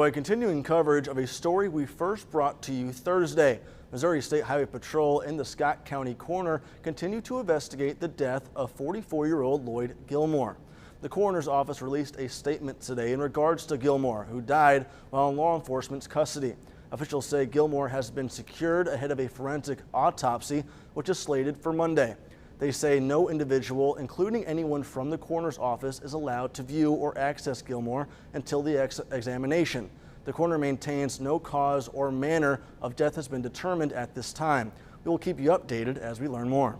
By continuing coverage of a story we first brought to you Thursday, Missouri State Highway Patrol and the Scott County Coroner continue to investigate the death of 44-year-old Lloyd Gilmore. The coroner's office released a statement today in regards to Gilmore, who died while in law enforcement's custody. Officials say Gilmore has been secured ahead of a forensic autopsy, which is slated for Monday. They say no individual, including anyone from the coroner's office, is allowed to view or access Gilmore until the examination. The coroner maintains no cause or manner of death has been determined at this time. We will keep you updated as we learn more.